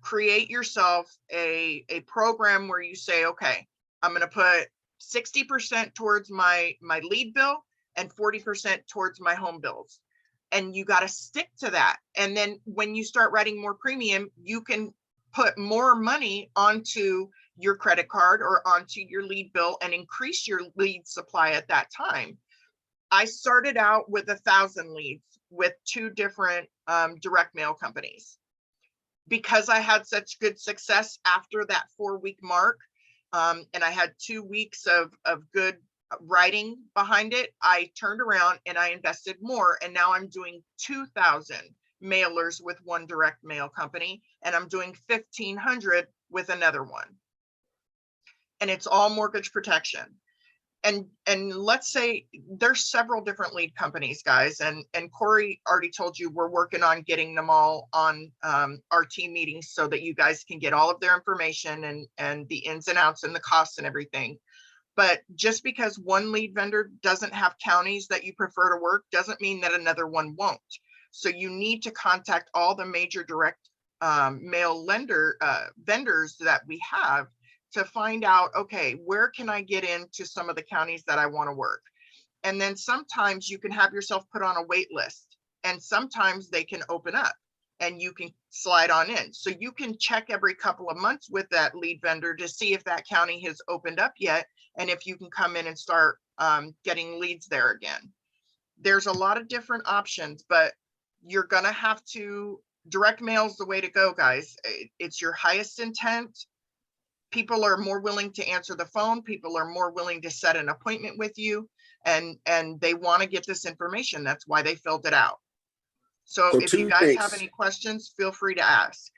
create yourself a program where you say, okay, I'm going to put 60% towards my lead bill and 40% towards my home bills. And you got to stick to that. And then when you start writing more premium, you can put more money onto your credit card or onto your lead bill and increase your lead supply at that time. I started out with 1,000 leads with 2 different direct mail companies. Because I had such good success after that 4-week mark, and I had 2 weeks of good writing behind it, I turned around and I invested more, and now I'm doing 2,000 mailers with one direct mail company, and I'm doing 1,500 with another one. And it's all mortgage protection. and let's say there's several different lead companies, guys, and Corey already told you we're working on getting them all on our team meetings so that you guys can get all of their information and the ins and outs and the costs and everything. But just because one lead vendor doesn't have counties that you prefer to work doesn't mean that another one won't. So you need to contact all the major direct mail vendors that we have to find out, okay, where can I get into some of the counties that I want to work? And then sometimes you can have yourself put on a wait list, and sometimes they can open up and you can slide on in. So you can check every couple of months with that lead vendor to see if that county has opened up yet, and if you can come in and start getting leads there again. There's a lot of different options, but you're gonna have to, direct mail is the way to go, guys. It's your highest intent. People are more willing to answer the phone. People are more willing to set an appointment with you, and they want to get this information. That's why they filled it out. So if you guys have any questions, feel free to ask.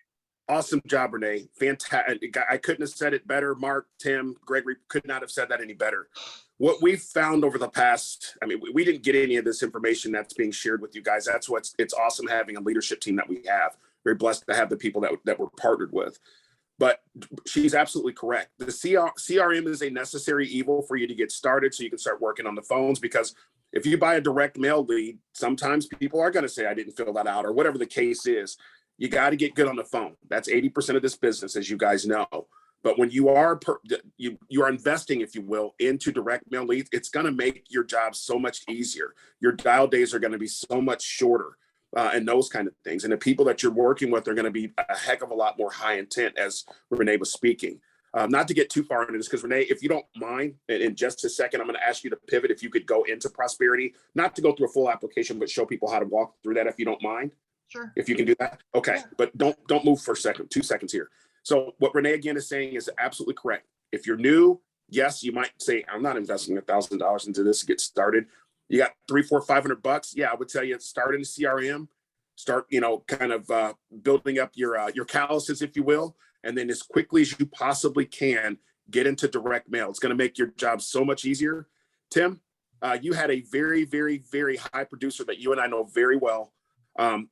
Awesome job, Renee. Fantastic. I couldn't have said it better. Mark, Tim, Gregory could not have said that any better. What we've found over the past, I mean, we didn't get any of this information that's being shared with you guys. That's it's awesome having a leadership team that we have. Very blessed to have the people that we're partnered with. But she's absolutely correct. The CRM is a necessary evil for you to get started so you can start working on the phones, because if you buy a direct mail lead, sometimes people are going to say, I didn't fill that out, or whatever the case is. You got to get good on the phone. That's 80% of this business, as you guys know. But when you are you are investing, if you will, into direct mail leads, it's going to make your job so much easier. Your dial days are going to be so much shorter. And those kind of things. And the people that you're working with are going to be a heck of a lot more high intent, as Renee was speaking. Not to get too far into this, because Renee, if you don't mind, in just a second, I'm going to ask you to pivot if you could go into prosperity, not to go through a full application, but show people how to walk through that, if you don't mind.
Sure.
If you can do that. Okay. Yeah. But don't move for a second, 2 seconds here. So what Renee again is saying is absolutely correct. If you're new, yes, you might say, I'm not investing $1,000 into this to get started. You got $300, $400, $500. Yeah, I would tell you, start in the CRM, start, kind of building up your calluses, if you will. And then as quickly as you possibly can, get into direct mail. It's going to make your job so much easier. Tim, you had a very, very, very high producer that you and I know very well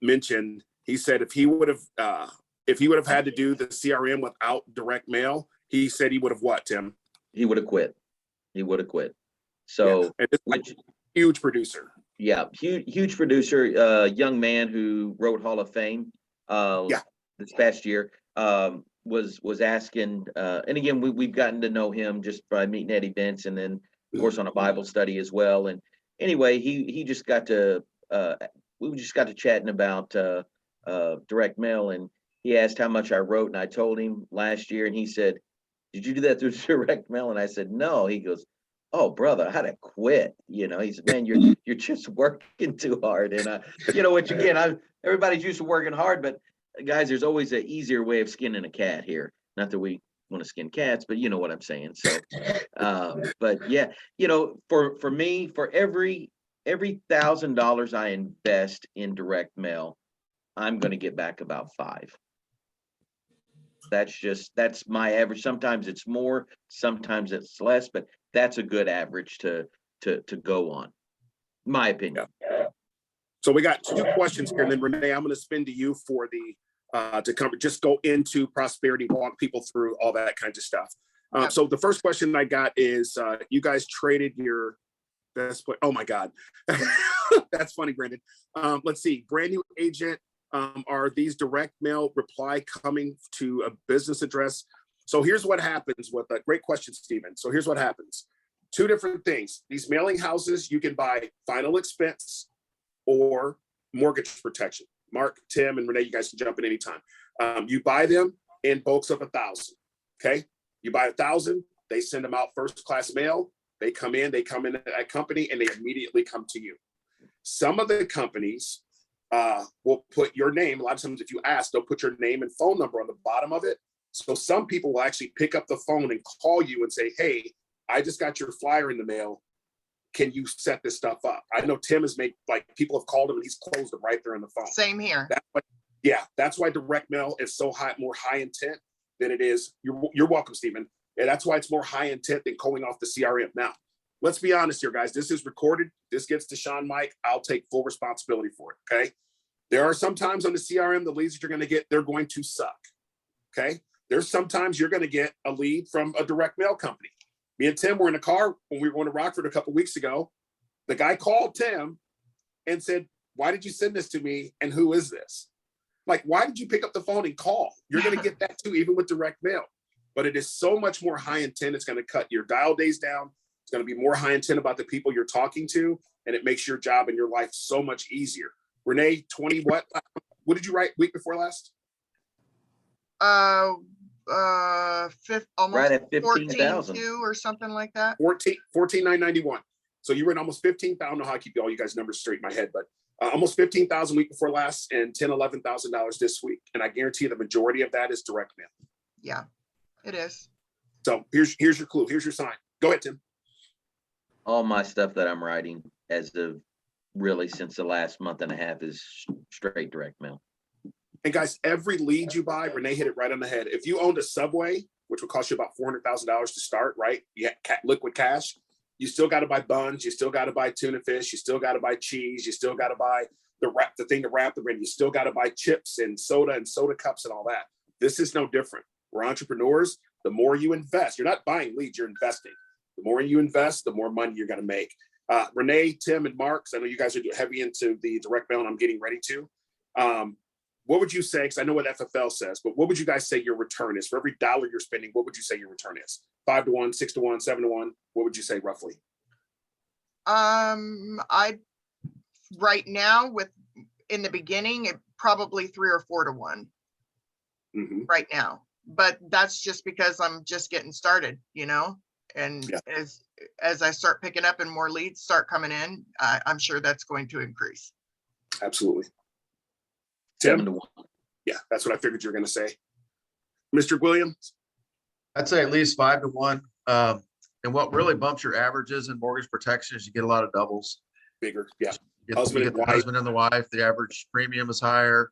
mentioned. He said if he would have had to do the CRM without direct mail, he said he would have what, Tim?
He would have quit. So,
yeah. Huge producer.
Yeah, huge producer, young man who wrote Hall of Fame this past year, was asking, and again, we've gotten to know him just by meeting at events, and then of course on a Bible study as well. And anyway, we just got to chatting about direct mail, and he asked how much I wrote, and I told him last year, and he said, did you do that through direct mail? And I said, no. He goes, oh, brother, I had to quit. He said, man, you're just working too hard. And which again, everybody's used to working hard, but guys, there's always an easier way of skinning a cat here. Not that we want to skin cats, but you know what I'm saying. So, but yeah, for me, for every $1,000 I invest in direct mail, I'm going to get back about 5. That's my average. Sometimes it's more, sometimes it's less, but that's a good average to go on, my opinion.
Yeah. So we got 2 questions here, and then Renee, I'm going to spin to you for the to come just go into prosperity, walk people through all that kinds of stuff. So the first question I got is, you guys traded your best play. Oh my God, that's funny, Brandon. Let's see, brand new agent. Are these direct mail reply coming to a business address? So here's what happens with a great question, Stephen. So here's what happens. 2 different things. These mailing houses, you can buy final expense or mortgage protection. Mark, Tim, and Renee, you guys can jump in anytime. You buy them in bulks of 1,000. Okay. You buy 1,000, they send them out first class mail. They come in to that company, and they immediately come to you. Some of the companies will put your name. A lot of times if you ask, they'll put your name and phone number on the bottom of it. So some people will actually pick up the phone and call you and say, hey, I just got your flyer in the mail. Can you set this stuff up? I know Tim has made, people have called him and he's closed them right there on the phone.
Same here.
That's why direct mail is so more high intent than it is. You're welcome, Stephen. And that's why it's more high intent than calling off the CRM. Now, let's be honest here, guys. This is recorded. This gets to Sean Mike. I'll take full responsibility for it. Okay. There are some times on the CRM, the leads that you're going to get, they're going to suck. Okay. There's sometimes you're going to get a lead from a direct mail company. Me and Tim were in a car when we were going to Rockford a couple of weeks ago. The guy called Tim and said, why did you send this to me? And who is this? Like, why did you pick up the phone and call? You're going to get that too, even with direct mail. But it is so much more high intent. It's going to cut your dial days down. It's going to be more high intent about the people you're talking to. And it makes your job and your life so much easier. Renee, 20, what did you write week before last?
Almost
Right at 15,000.
14.2 or something like that.
14,991. So you were in almost 15,000. I don't know how I keep all you guys numbers straight in my head, but almost 15,000 week before last and $11,000 this week. And I guarantee you the majority of that is direct mail.
Yeah, it is.
So here's your clue. Here's your sign. Go ahead, Tim.
All my stuff that I'm writing as of really since the last month and a half is straight direct mail.
And guys, every lead you buy, Renee hit it right on the head. If you owned a Subway, which would cost you about $400,000 to start, right? You had liquid cash. You still got to buy buns. You still got to buy tuna fish. You still got to buy cheese. You still got to buy the thing to wrap the bread. You still got to buy chips and soda cups and all that. This is no different. We're entrepreneurs. The more you invest, you're not buying leads, you're investing. The more you invest, the more money you're going to make. Renee, Tim, and Mark, I know you guys are heavy into the direct mail and I'm getting ready to. What would you say, because I know what FFL says, but what would you guys say your return is? For every dollar you're spending, what would you say your return is? 5 to 1, 6 to 1, 7 to 1? What would you say roughly?
I right now in the beginning, it probably 3 or 4 to 1 right now. But that's just because I'm just getting started, and as I start picking up and more leads start coming in, I'm sure that's going to increase.
Absolutely. Tim?
7 to 1.
Yeah, that's what I figured you were going to say. Mr. Williams?
I'd say at least 5 to 1. And what really bumps your averages in mortgage protection is you get a lot of doubles.
Bigger, yeah.
You
Husband
get
and
the
wife.
husband and the wife, the average premium is higher.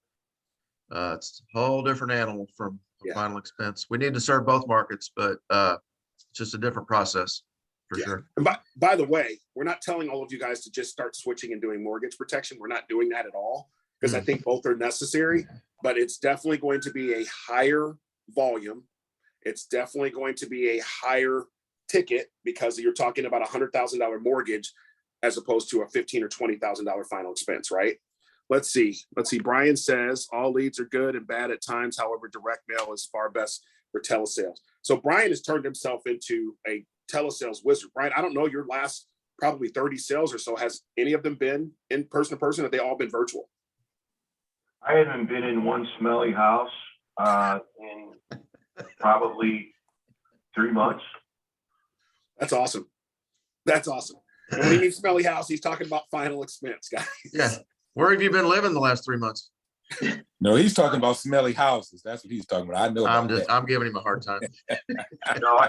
It's a whole different animal from
Yeah.
final expense. We need to serve both markets, but it's just a different process for
Yeah.
sure.
And by the way, we're not telling all of you guys to just start switching and doing mortgage protection. We're not doing that at all because I think both are necessary, but it's definitely going to be a higher volume. It's definitely going to be a higher ticket because you're talking about $100,000 mortgage as opposed to a $15,000 or $20,000 final expense, right? Let's see. Brian says all leads are good and bad at times. However, direct mail is far best for telesales. So Brian has turned himself into a telesales wizard. Brian, I don't know your last probably 30 sales or so. Has any of them been in person to person? Have they all been virtual?
I haven't been in one smelly house in probably 3 months.
That's awesome. That's awesome. And when he means smelly house, he's talking about final expense, guys.
Yeah. Where have you been living the last 3 months?
No, he's talking about smelly houses. That's what he's talking about. I know.
I'm giving him a hard time.
I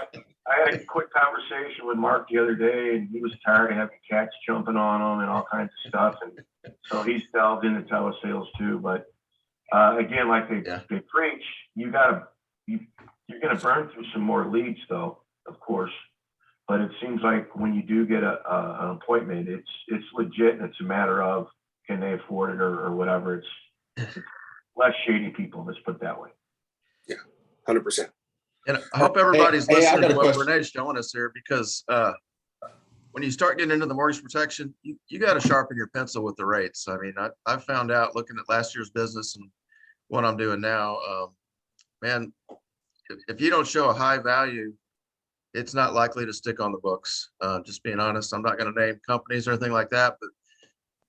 had a quick conversation with Mark the other day, and he was tired of having cats jumping on him and all kinds of stuff. And so he's delved into telesales too. But again, like they preach, you're going to burn through some more leads, though, of course. But it seems like when you do get an appointment, it's legit, and it's a matter of can they afford it or whatever. It's less shady people. Let's put it that way.
Yeah, 100%.
And I hope everybody's
Hey, I
listening
got
to
a
what
question.
Renee's showing us here, because when you start getting into the mortgage protection, you got to sharpen your pencil with the rates. I mean, I found out looking at last year's business and what I'm doing now, man, if you don't show a high value, it's not likely to stick on the books. Just being honest, I'm not going to name companies or anything like that, but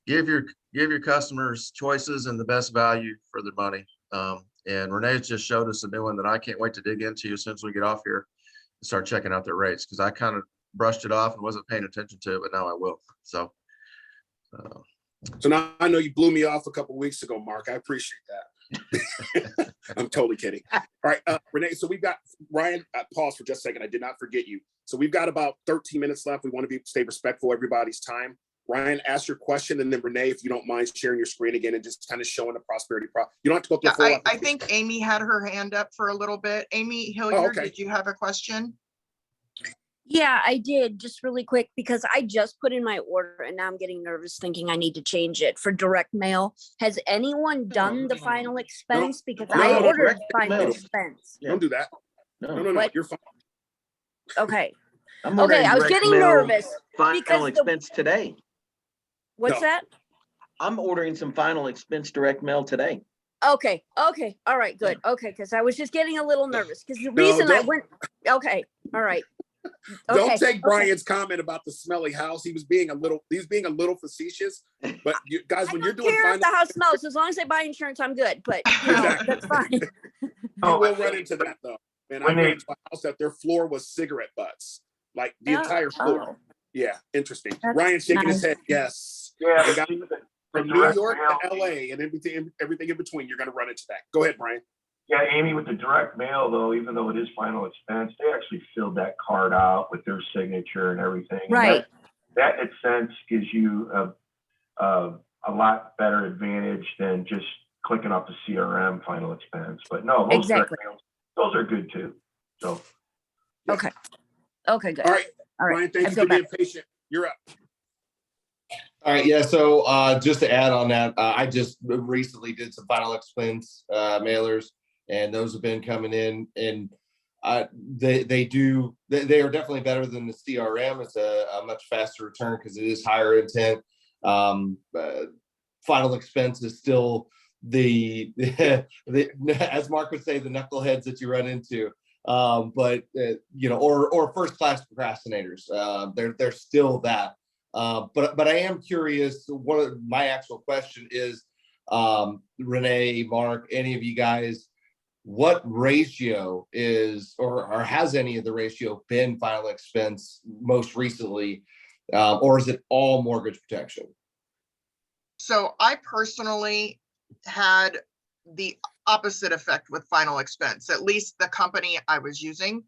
give your customers choices and the best value for their money. And Renee's just showed us a new one that I can't wait to dig into as soon as we get off here and start checking out their rates, because I kind of brushed it off and wasn't paying attention to it, but now I will. So
now I know you blew me off a couple of weeks ago, Mark. I appreciate that. I'm totally kidding. All right, Renee, so we've got Ryan, pause for just a second. I did not forget you. So we've got about 13 minutes left. We want to stay respectful of everybody's time. Ryan, ask your question, and then Renee, if you don't mind sharing your screen again and just kind of showing the prosperity. You don't have to go through the full
I think Amy had her hand up for a little bit. Amy Hilliard,
okay.
Did you have a question?
Yeah, I did, just really quick, because I just put in my order and now I'm getting nervous thinking I need to change it for direct mail. Has anyone done the final expense? Because I
no,
ordered
direct
final
mail.
expense.
Yeah.
Don't do that. No, no, no,
What?
you're fine.
Okay,
I'm
okay,
ordering
I was
direct
getting
mail
nervous
Final
because the,
expense today.
what's
No.
that?
I'm ordering some final expense direct mail today.
Okay, okay, all right, good, okay, because I was just getting a little nervous, because the
No,
reason I
don't-
went, okay, all right.
Don't
Okay,
take
okay.
Brian's comment about the smelly house. He was being a little facetious. But you guys,
I
when you're
don't
doing
care if
final,
the house smells, as long as I buy insurance, I'm good, but you know,
Exactly.
that's fine.
you
Oh,
will run into that though. And I
When
ran
they-
into a house that their floor was cigarette butts, like the
Oh,
entire floor.
oh,
Yeah, interesting.
That's
Ryan shaking his
nice.
head. Yes.
Yeah,
And guys,
see, the
from New
direct
York
mail-
to LA and everything in between, you're going to run into that. Go ahead, Brian.
Yeah, Amy, with the direct mail though, even though it is final expense, they actually filled that card out with their signature and everything. And
Right.
That in a sense gives you a lot better advantage than just clicking off the CRM final expense. But no, most
Exactly.
direct mails, those are good too. So.
Okay. Okay, good.
All right,
All right.
Brian, thank
I
you
feel
for being
better.
patient. You're up.
All right, yeah. So just to add on that, I just recently did some final expense mailers, and those have been coming in, and they are definitely better than the CRM. It's a much faster return because it is higher intent. Final expense is still the as Mark would say, the knuckleheads that you run into. But you know, or first class procrastinators. They're still that. But I am curious. One of my actual question is, Renee, Mark, any of you guys, what ratio is, or has any of the ratio been final expense most recently, or is it all mortgage protection?
So I personally had the opposite effect with final expense, at least the company I was using.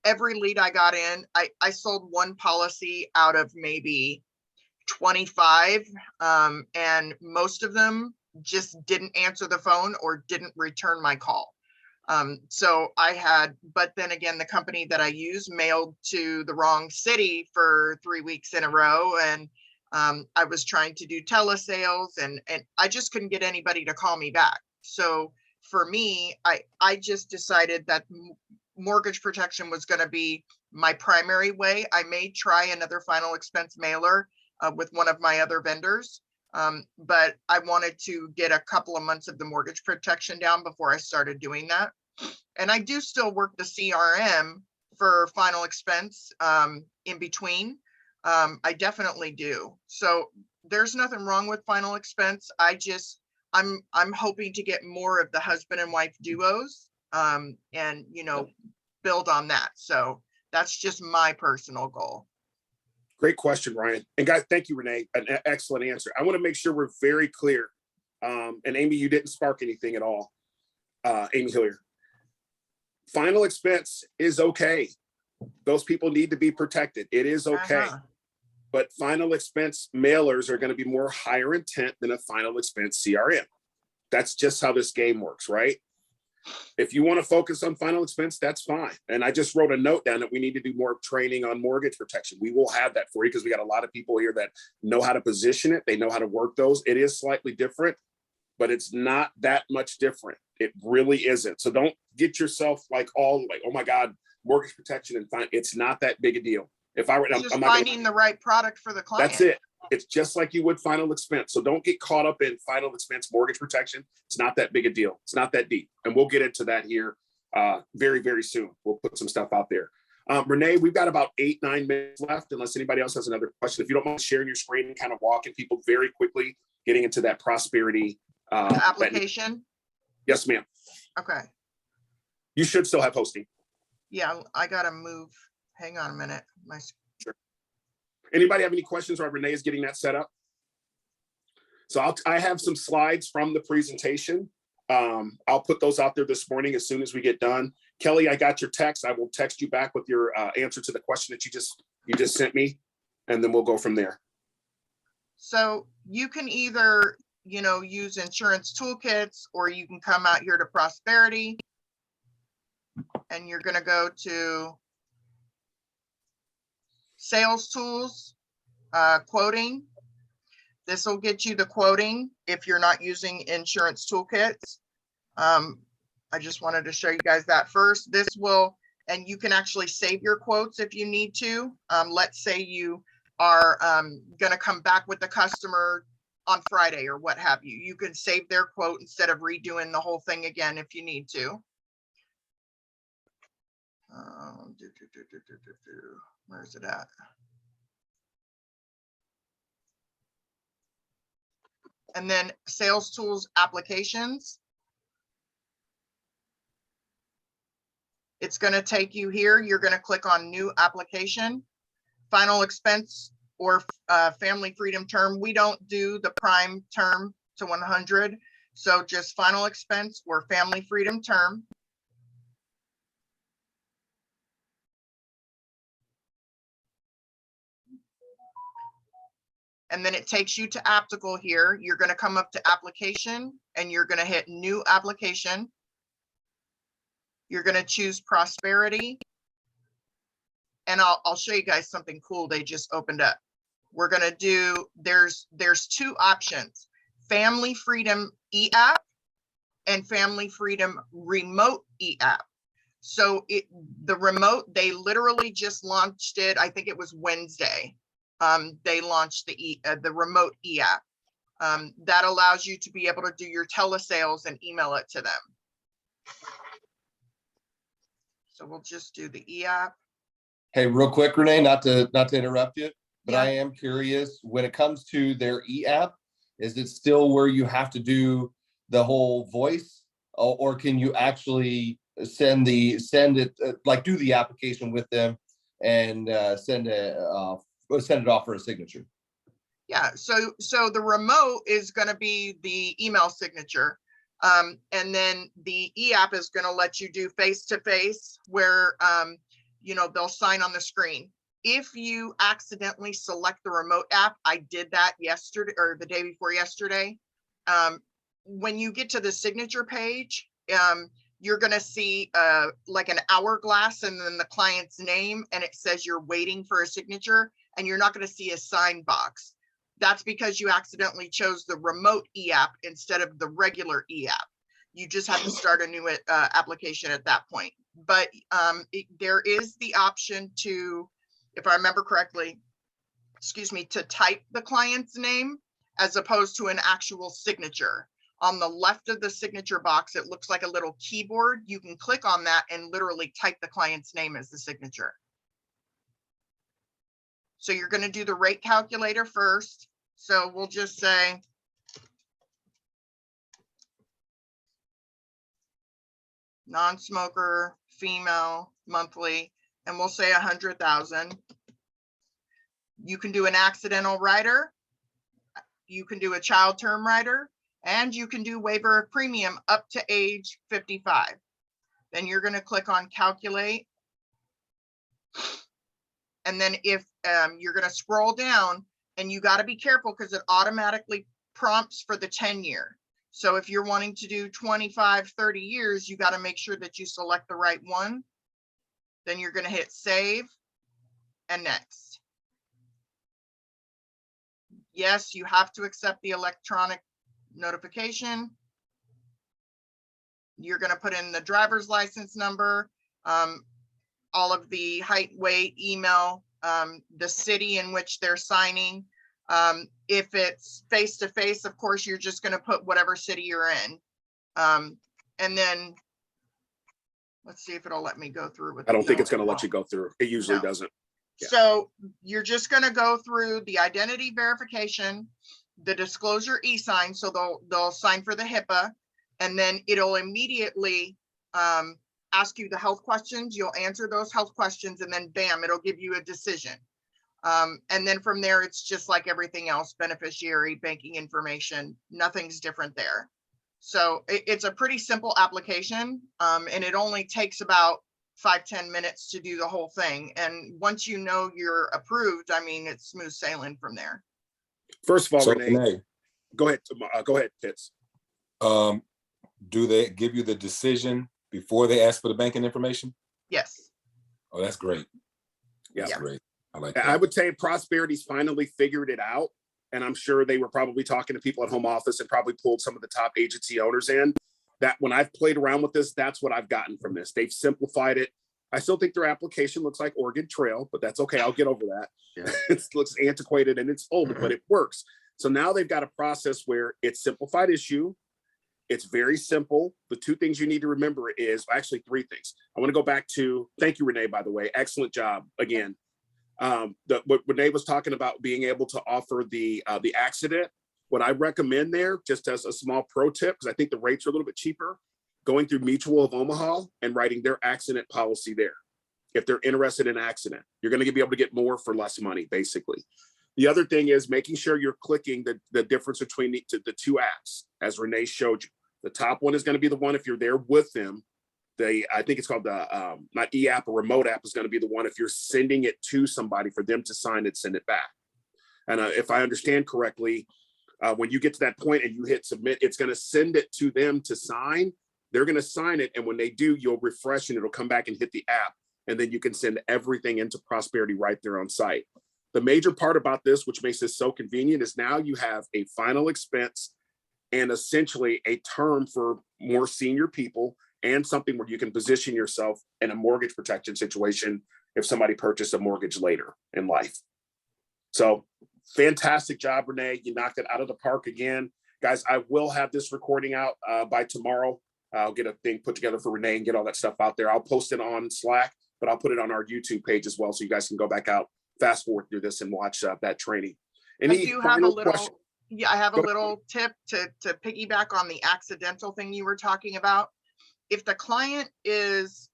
Every lead I got in, I sold one policy out of maybe 25, and most of them just didn't answer the phone or didn't return my call. So but then again, the company that I use mailed to the wrong city for 3 weeks in a row. And I was trying to do telesales and I just couldn't get anybody to call me back. So for me, I just decided that mortgage protection was going to be my primary way. I may try another final expense mailer with one of my other vendors. But I wanted to get a couple of months of the mortgage protection down before I started doing that. And I do still work the CRM for final expense in between. I definitely do. So there's nothing wrong with final expense. I'm hoping to get more of the husband and wife duos and, you know, build on that. So that's just my personal goal.
Great question, Ryan. And guys, thank you, Renee. An excellent answer. I want to make sure we're very clear. And Amy, you didn't spark anything at all. Amy Hillier. Final expense is okay. Those people need to be protected. It is okay. But final expense mailers are going to be more higher intent than a final expense CRM. That's just how this game works, right? If you want to focus on final expense, that's fine. And I just wrote a note down that we need to do more training on mortgage protection. We will have that for you because we got a lot of people here that know how to position it. They know how to work those. It is slightly different, but it's not that much different. It really isn't. So don't get yourself like, oh my God, mortgage protection and fine. It's not that big a deal. If I were,
It's just finding the right product for the client.
that's it. It's just like you would final expense. So don't get caught up in final expense mortgage protection. It's not that big a deal. It's not that deep. And we'll get into that here very, very soon. We'll put some stuff out there. Renee, we've got about 8-9 minutes left, unless anybody else has another question. If you don't mind sharing your screen and kind of walking people very quickly, getting into that prosperity.
The application?
Yes, ma'am.
Okay.
You should still have hosting.
Yeah, I gotta move. Hang on a minute.
Sure. Anybody have any questions while Renee is getting that set up? So I have some slides from the presentation. I'll put those out there this morning as soon as we get done. Kelly, I got your text. I will text you back with your answer to the question that you just sent me, and then we'll go from there.
So you can either, you know, use insurance toolkits, or you can come out here to Prosperity, and you're gonna go to Sales tools, quoting. This will get you the quoting if you're not using insurance toolkits. I just wanted to show you guys that first. This will, and you can actually save your quotes if you need to. Let's say you are going to come back with the customer on Friday or what have you. You can save their quote instead of redoing the whole thing again if you need to. Where is it at? And then sales tools applications. It's going to take you here. You're going to click on new application, final expense or family freedom term. We don't do the prime term to 100. So just final expense or family freedom term. And then it takes you to Aptical here. You're going to come up to application and you're going to hit new application. You're going to choose prosperity. And I'll show you guys something cool they just opened up. We're going to do, there's two options, Family Freedom e-app and Family Freedom remote e-app. So the remote, they literally just launched it. I think it was Wednesday. They launched the remote e-app. That allows you to be able to do your telesales and email it to them. So we'll just do the e-app.
Hey, real quick, Renee, not to interrupt you, but
Yeah.
I am curious when it comes to their e-app, is it still where you have to do the whole voice, or can you actually send it like do the application with them and send it off for a signature?
Yeah, so the remote is going to be the email signature. And then the e-app is going to let you do face-to-face where, you know, they'll sign on the screen. If you accidentally select the remote app, I did that yesterday or the day before yesterday. When you get to the signature page, you're going to see like an hourglass and then the client's name, and it says you're waiting for a signature, and you're not going to see a sign box. That's because you accidentally chose the remote e-app instead of the regular e-app. You just have to start a new application at that point. But there is the option to, if I remember correctly, excuse me, to type the client's name as opposed to an actual signature. On the left of the signature box, it looks like a little keyboard. You can click on that and literally type the client's name as the signature. So you're going to do the rate calculator first. So we'll just say non-smoker, female, monthly, and we'll say 100,000. You can do an accidental rider. You can do a child term rider, and you can do waiver of premium up to age 55. Then you're going to click on calculate. And then if you're going to scroll down, and you got to be careful because it automatically prompts for the 10-year. So if you're wanting to do 25, 30 years, you got to make sure that you select the right one. Then you're going to hit save and next. Yes, you have to accept the electronic notification. You're going to put in the driver's license number, all of the height, weight, email, the city in which they're signing. If it's face-to-face, of course, you're just going to put whatever city you're in. And then let's see if it'll let me go through with.
I don't think it's going to let you go through. It usually
No.
doesn't. Yeah.
So you're just going to go through the identity verification, the disclosure e-sign. So they'll sign for the HIPAA, and then it'll immediately ask you the health questions. You'll answer those health questions, and then bam, it'll give you a decision. And then from there, it's just like everything else, beneficiary, banking information, nothing's different there. So it's a pretty simple application, and it only takes about 5-10 minutes to do the whole thing. And once you know you're approved, I mean, it's smooth sailing from there.
First of all,
So,
Renee,
Renee,
go ahead, Pitts.
do they give you the decision before they ask for the banking information?
Yes.
Oh, that's great.
Yeah.
That's great. I like
I
that.
would say Prosperity's finally figured it out. And I'm sure they were probably talking to people at home office and probably pulled some of the top agency owners in. That when I've played around with this, that's what I've gotten from this. They've simplified it. I still think their application looks like Oregon Trail, but that's okay. I'll get over that.
Yeah.
It looks antiquated and it's old, but it works. So now they've got a process where it's simplified issue. It's very simple. The two things you need to remember is actually three things. I want to go back to, thank you, Renee, by the way. Excellent job again. What Renee was talking about being able to offer the accident. What I recommend there, just as a small pro tip, because I think the rates are a little bit cheaper, going through Mutual of Omaha and writing their accident policy there. If they're interested in accident, you're going to be able to get more for less money, basically. The other thing is making sure you're clicking the difference between the two apps, as Renee showed you. The top one is going to be the one if you're there with them. I think it's called the not e-app or remote app is going to be the one if you're sending it to somebody for them to sign it, send it back. And if I understand correctly, when you get to that point and you hit submit, it's going to send it to them to sign. They're going to sign it. And when they do, you'll refresh and it'll come back and hit the app. And then you can send everything into Prosperity right there on site. The major part about this, which makes this so convenient, is now you have a final expense and essentially a term for more senior people and something where you can position yourself in a mortgage protection situation if somebody purchased a mortgage later in life. So fantastic job, Renee. You knocked it out of the park again. Guys, I will have this recording out by tomorrow. I'll get a thing put together for Renee and get all that stuff out there. I'll post it on Slack, but I'll put it on our YouTube page as well. So you guys can go back out, fast forward through this and watch that training. Any
I do have a
final
little,
question?
yeah, I have a
Go ahead.
little tip to piggyback on the accidental thing you were talking about. If the client is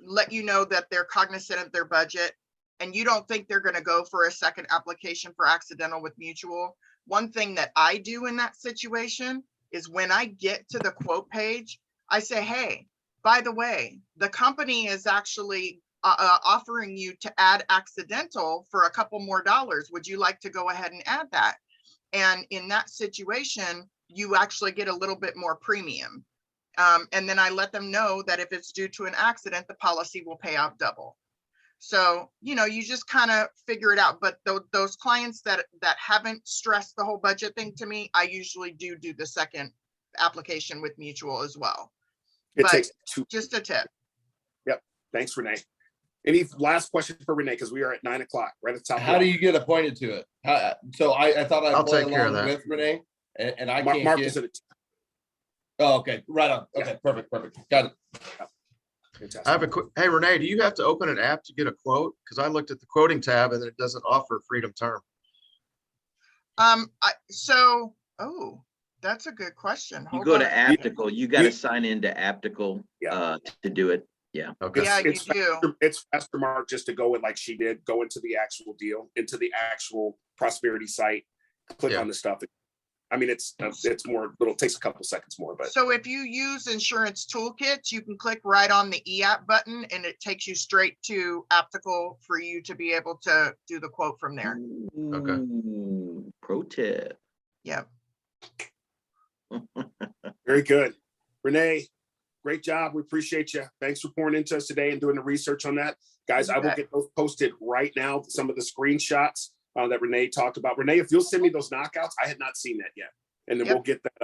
let you know that they're cognizant of their budget and you don't think they're going to go for a second application for accidental with Mutual, one thing that I do in that situation is when I get to the quote page, I say, hey, by the way, the company is actually offering you to add accidental for a couple more dollars. Would you like to go ahead and add that? And in that situation, you actually get a little bit more premium. And then I let them know that if it's due to an accident, the policy will pay out double. So, you know, you just kind of figure it out. But those clients that haven't stressed the whole budget thing to me, I usually do the second application with Mutual as well.
It
But
takes two.
just a tip.
Yep. Thanks, Renee. Any last questions for Renee? Because we are at 9 o'clock, right at the top.
How do you get appointed to it? So I thought I'd
I'll
play
take care of
along
that.
with Renee, and I
Mark,
can't
Mark
get.
is in it.
Oh, okay, right on. Okay, perfect. Got it.
Fantastic.
I have a quick, hey, Renee, do you have to open an app to get a quote? Because I looked at the quoting tab and it doesn't offer freedom term.
That's a good question.
You
Hold
go
on.
to Aptical, you got to sign into Aptical
Yeah.
to do it. Yeah.
Okay.
Yeah, you do.
Faster, it's faster, Mark, just to go in like she did, go into the actual deal, into the actual Prosperity site, click
Yeah.
on the stuff. I mean, it's more, it takes a couple seconds more, but
So if you use insurance toolkits, you can click right on the e-app button and it takes you straight to Aptical for you to be able to do the quote from there.
Okay.
Ooh, pro tip.
Yeah.
very good. Renee, great job. We appreciate you. Thanks for pouring into us today and doing the research on that. Guys, I will
Okay.
get those posted right now, some of the screenshots that Renee talked about. Renee, if you'll send me those knockouts, I had not seen that yet. And then
Yep.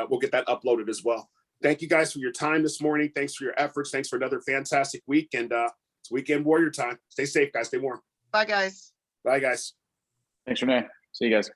we'll get that uploaded as well. Thank you guys for your time this morning. Thanks for your efforts. Thanks for another fantastic week. And it's weekend warrior time. Stay safe, guys. Stay warm.
Bye, guys.
Bye, guys.
Thanks, Renee. See you guys.